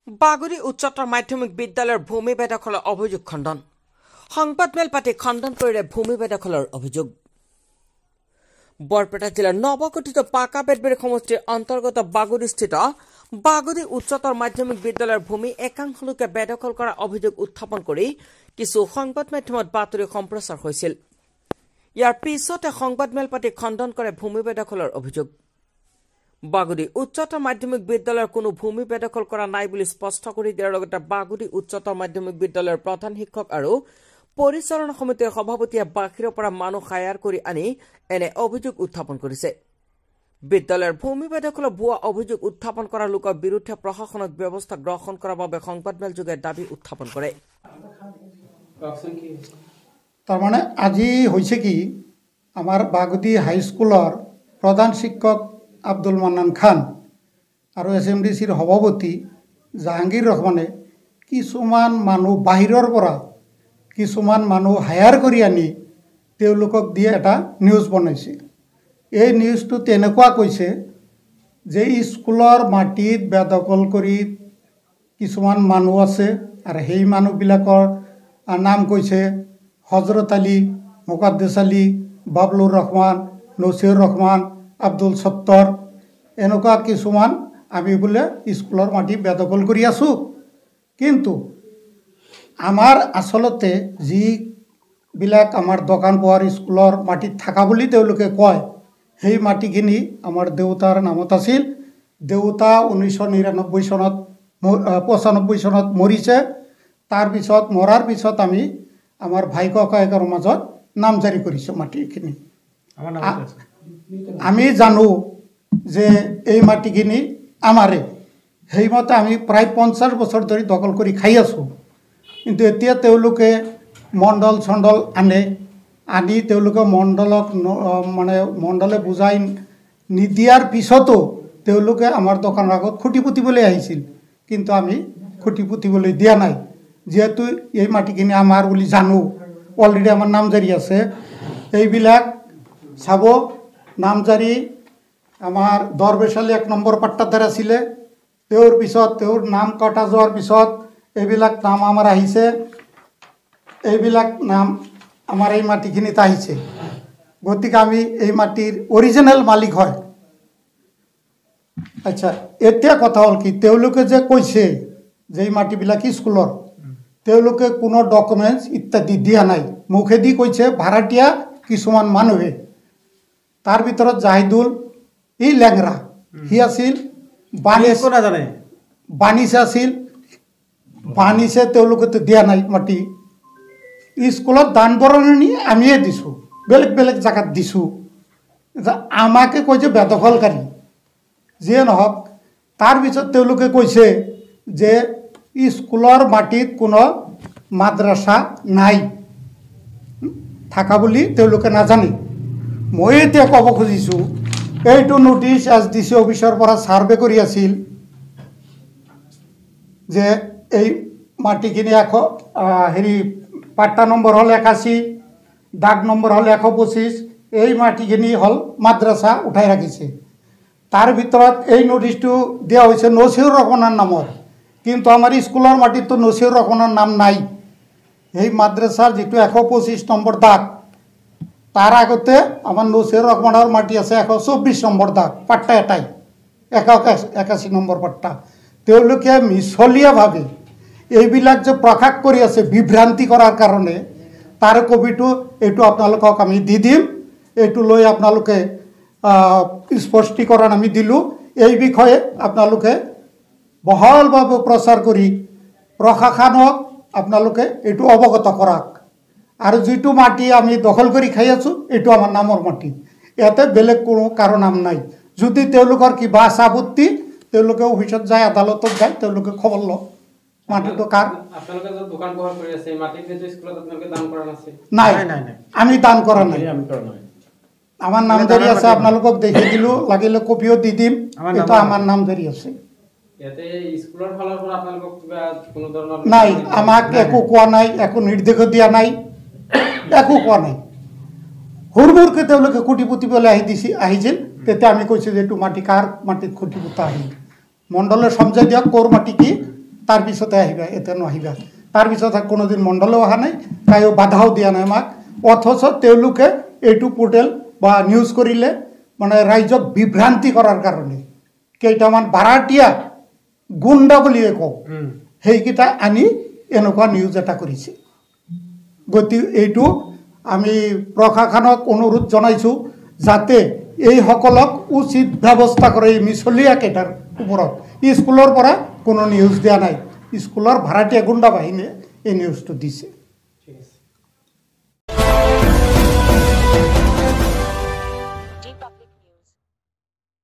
বাগুৰি উচ্চতৰ মাধ্যমিক বিদ্যালয়ৰ ভূমি বেদখলৰ অভিযোগ খণ্ডন সংবাদমেল পাতি খণ্ডন কৰিলে ভূমি বেদখলৰ অভিযোগ বৰপেটা জিলাৰ নৱগঠিত পাকা বেতবেৰী সমষ্টিৰ অন্তৰ্গত বাগুৰিস্থিত বাগুৰি উচ্চতৰ মাধ্যমিক বিদ্যালয়ৰ ভূমি একাংশ লোকে বেদখল কৰাৰ অভিযোগ উত্থাপন কৰি কিছু সংবাদ মাধ্যমত বাতৰি সম্প্ৰচাৰ হৈছিল। ইয়াৰ পিছতে সংবাদমেল পাতি খণ্ডন কৰে ভূমি বেদখলৰ অভিযোগ। বাগুৰি উচ্চতৰ মাধ্যমিক বিদ্যালয়ৰ কোনো ভূমি বেদখল কৰা নাই বুলি স্পষ্ট কৰি দিয়াৰ লগতে বাগুৰি উচ্চতৰ মাধ্যমিক বিদ্যালয়ৰ প্ৰধান শিক্ষক আৰু পৰিচালনা সমিতিৰ সভাপতিয়ে বাহিৰৰ পৰা মানুহ হায়াৰ কৰি আনি এনে অভিযোগ উত্থাপন কৰিছে। বিদ্যালয়ৰ ভূমি বেদখলৰ ভুৱা অভিযোগ উত্থাপন কৰা লোকৰ বিৰুদ্ধে প্ৰশাসনিক ব্যৱস্থা গ্ৰহণ কৰাৰ বাবে সংবাদমেল যোগে দাবী উত্থাপন কৰে। তাৰমানে আজি হৈছে কি আমাৰ বাগুৰি হাইস্কুলৰ প্ৰধান শিক্ষক আব্দুল মান্নান খান আৰু SMDCৰ সভাপতি জাহাংগীৰ ৰহমানে কিছুমান মানুহ বাহিৰৰ পৰা কিছুমান মানুহ হায়াৰ কৰি আনি তেওঁলোকক দিয়ে এটা নিউজ বনাইছে। এই নিউজটো তেনেকুৱা কৈছে যে স্কুলৰ মাটিত বেদখল কৰি কিছুমান মানুহ আছে আৰু সেই মানুহবিলাকৰ নাম কৈছে হজৰত আলী, মুকাদ্দেছ আলী, বাবলুৰ ৰহমান, নছিৰ ৰহমান, আব্দুল সত্তৰ এনেকুৱা কিছুমান আমি বোলে স্কুলৰ মাটি বেদখল কৰি আছোঁ। কিন্তু আমাৰ আচলতে যিবিলাক আমাৰ দোকান পোহাৰ স্কুলৰ মাটিত থকা বুলি তেওঁলোকে কয় সেই মাটিখিনি আমাৰ দেউতাৰ নামত আছিল। দেউতা 1999 চনত 95 চনত মৰিছে। তাৰপিছত মৰাৰ পিছত আমি আমাৰ ভাই ককায়েকৰ মাজত নামজাৰি কৰিছোঁ মাটিখিনি। আমি জানো যে এই মাটিখিনি আমাৰে, সেইমতে আমি প্ৰায় 50 বছৰ ধৰি দখল কৰি খাই আছোঁ। কিন্তু এতিয়া তেওঁলোকে মণ্ডল চণ্ডল আনি তেওঁলোকে মণ্ডলক মানে মণ্ডলে বুজাই নিদিয়াৰ পিছতো তেওঁলোকে আমাৰ দোকানৰ আগত খুঁটি পুতিবলৈ আহিছিল, কিন্তু আমি খুঁটি পুতিবলৈ দিয়া নাই। যিহেতু এই মাটিখিনি আমাৰ বুলি জানো, অলৰেডি আমাৰ নামজাৰি আছে। এইবিলাক চাব, নামজাৰি আমাৰ দৰবেশালী 1 নম্বৰ পাট্টাদাৰ আছিলে। তেওঁৰ পিছত তেওঁৰ নাম কটা যোৱাৰ পিছত এইবিলাক নাম আমাৰ আহিছে। এইবিলাক নাম আমাৰ এই মাটিখিনিত আহিছে। গতিকে আমি এই মাটিৰ অৰিজিনেল মালিক হয়। আচ্ছা, এতিয়া কথা হ'ল কি, তেওঁলোকে যে কৈছে যে এই মাটিবিলাক স্কুলৰ, তেওঁলোকে কোনো ডকুমেণ্টছ ইত্যাদি দিয়া নাই। মুখেদি কৈছে ভাড়াতীয়া কিছুমান মানুহে। তাৰ ভিতৰত জাহিদুল ই লেংৰা, সি আছিল বানিছে আছিল। বানিছে তেওঁলোকেতো দিয়া নাই মাটি। স্কুলত দান বৰঙণি আমিয়ে দিছোঁ, বেলেগ বেলেগ জেগাত দিছোঁ। আমাকে কৈছে বেদখলকাৰী। যিয়ে নহওক, তাৰপিছত তেওঁলোকে কৈছে যে স্কুলৰ মাটিত কোনো মাদ্ৰাছা নাই থকা বুলি তেওঁলোকে নাজানে। মই এতিয়া ক'ব খুজিছোঁ, এইটো নোটিছ SDC অফিচৰ পৰা ছাৰ্ভে কৰি আছিল যে এই মাটিখিনি পাট্টা নম্বৰ হ'ল 81, দাগ নম্বৰ হ'ল 125। এই মাটিখিনি হ'ল মাদ্ৰাছা উঠাই ৰাখিছে। তাৰ ভিতৰত এই নটিছটো দিয়া হৈছে নছিৰ ৰহমানৰ নামত, কিন্তু আমাৰ স্কুলৰ মাটিততো নছিৰ ৰহমানৰ নাম নাই। এই মাদ্ৰাছাৰ যিটো 125 নম্বৰ দাগ, তাৰ আগতে আমাৰ নছিৰ ৰহমানৰ মাটি আছে 124 নম্বৰ দাগ, পাট্টা এটাই 81 নম্বৰ পাট্টা। তেওঁলোকে মিছলীয়াভাৱে এইবিলাক যে প্ৰকাশ কৰি আছে বিভ্ৰান্তি কৰাৰ কাৰণে, তাৰ কপিটো এইটো আপোনালোকক আমি দি দিম। এইটো লৈ আপোনালোকে স্পষ্টীকৰণ আমি দিলোঁ। এই বিষয়ে আপোনালোকে বহলভাৱে প্ৰচাৰ কৰি প্ৰশাসনক আপোনালোকে এইটো অৱগত কৰাক। আৰু যিটো মাটি আমি দখল কৰি খাই আছোঁ এইটো আমাৰ নামৰ মাটি, ইয়াতে বেলেগ কোনো কাৰো নাম নাই। যদি তেওঁলোকৰ কিবা আছে আপত্তি, তেওঁলোকে অফিচত যায়, আদালতত যায়, তেওঁলোকে খবৰ লওক মাটিটো কাৰ। নাই, আমি দান কৰা নাই। আমাৰ নামজাৰি আছে, আপোনালোকক দেখাই দিলোঁ, লাগিলে কপিও দি দিম। এইটো আমাৰ নামজাৰি আছে। নাই, আমাক একো কোৱা নাই, একো নিৰ্দেশো দিয়া নাই, একো কোৱা নাই। হুৰমুৰকে তেওঁলোকে খুঁটি পুতিবলৈ আহিছিল। তেতিয়া আমি কৈছোঁ যে এইটো মাটি কাৰ মাটিত খুঁটি পুতা আহিল। মণ্ডলে সমজাই দিয়ক ক'ৰ মাটি কি, তাৰপিছতে আহিবা, এতিয়া নাহিবা। তাৰপিছত কোনোদিন মণ্ডলেও অহা নাই, কায়ো বাধাও দিয়া নাই আমাক। অথচ তেওঁলোকে এইটো পোৰ্টেল বা নিউজ কৰিলে মানে ৰাইজক বিভ্ৰান্তি কৰাৰ কাৰণে কেইটামান ভাড়াতীয়া গুণ্ডা বুলিয়ে কওঁ, সেইকেইটা আনি এনেকুৱা নিউজ এটা কৰিছে। গতিকে এইটো আমি প্ৰশাসনক অনুৰোধ জনাইছোঁ যাতে এইসকলক উচিত ব্যৱস্থা কৰে। এই মিছলীয়াকেইটাৰ ওপৰত স্কুলৰ পৰা কোনো নিউজ দিয়া নাই, স্কুলৰ ভাড়াতীয়া গুণ্ডা বাহিনীয়ে এই নিউজটো দিছে।